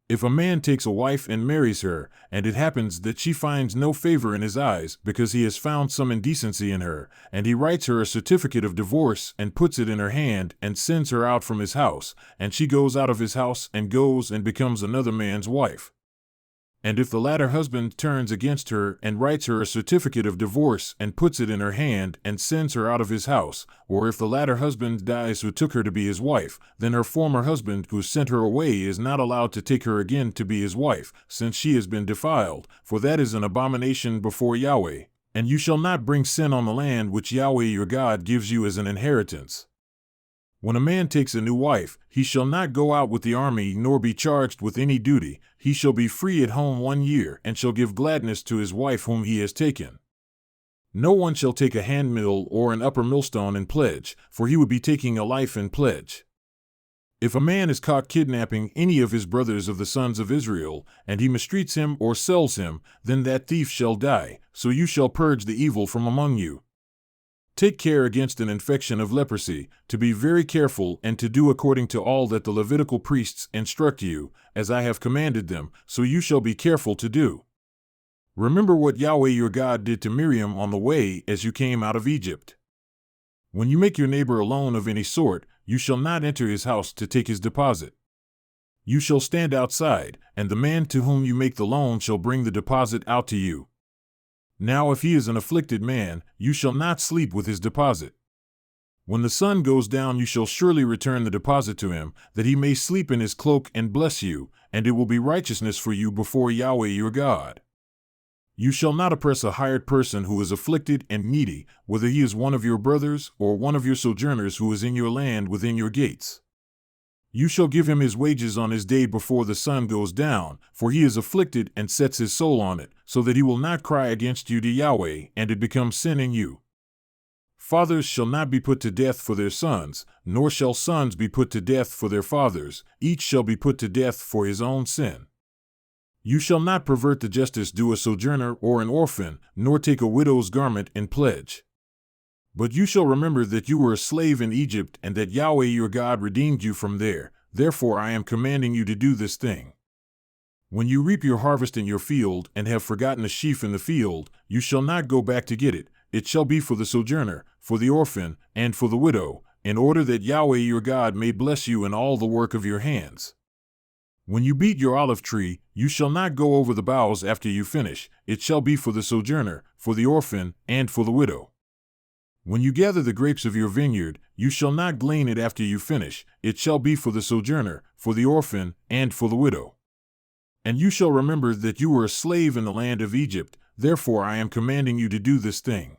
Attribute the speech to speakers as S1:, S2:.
S1: If a man takes a wife and marries her, and it happens that she finds no favor in his eyes because he has found some indecency in her, and he writes her a certificate of divorce and puts it in her hand and sends her out from his house, and she goes out of his house and goes and becomes another man's wife. And if the latter husband turns against her and writes her a certificate of divorce and puts it in her hand and sends her out of his house, or if the latter husband dies who took her to be his wife, then her former husband who sent her away is not allowed to take her again to be his wife, since she has been defiled, for that is an abomination before Yahweh. And you shall not bring sin on the land which Yahweh your God gives you as an inheritance. When a man takes a new wife, he shall not go out with the army nor be charged with any duty. He shall be free at home 1 year, and shall give gladness to his wife whom he has taken. No one shall take a handmill or an upper millstone in pledge, for he would be taking a life in pledge. If a man is caught kidnapping any of his brothers of the sons of Israel, and he mistreats him or sells him, then that thief shall die, so you shall purge the evil from among you. Take care against an infection of leprosy, to be very careful and to do according to all that the Levitical priests instruct you, as I have commanded them, so you shall be careful to do. Remember what Yahweh your God did to Miriam on the way as you came out of Egypt. When you make your neighbor a loan of any sort, you shall not enter his house to take his deposit. You shall stand outside, and the man to whom you make the loan shall bring the deposit out to you. Now if he is an afflicted man, you shall not sleep with his deposit. When the sun goes down you shall surely return the deposit to him, that he may sleep in his cloak and bless you, and it will be righteousness for you before Yahweh your God. You shall not oppress a hired person who is afflicted and needy, whether he is one of your brothers or one of your sojourners who is in your land within your gates. You shall give him his wages on his day before the sun goes down, for he is afflicted and sets his soul on it, so that he will not cry against you to Yahweh, and it becomes sin in you. Fathers shall not be put to death for their sons, nor shall sons be put to death for their fathers. Each shall be put to death for his own sin. You shall not pervert the justice due a sojourner or an orphan, nor take a widow's garment in pledge. But you shall remember that you were a slave in Egypt, and that Yahweh your God redeemed you from there. Therefore I am commanding you to do this thing. When you reap your harvest in your field, and have forgotten a sheaf in the field, you shall not go back to get it. It shall be for the sojourner, for the orphan, and for the widow, in order that Yahweh your God may bless you in all the work of your hands. When you beat your olive tree, you shall not go over the boughs after you finish. It shall be for the sojourner, for the orphan, and for the widow. When you gather the grapes of your vineyard, you shall not glean it after you finish. It shall be for the sojourner, for the orphan, and for the widow. And you shall remember that you were a slave in the land of Egypt. Therefore I am commanding you to do this thing.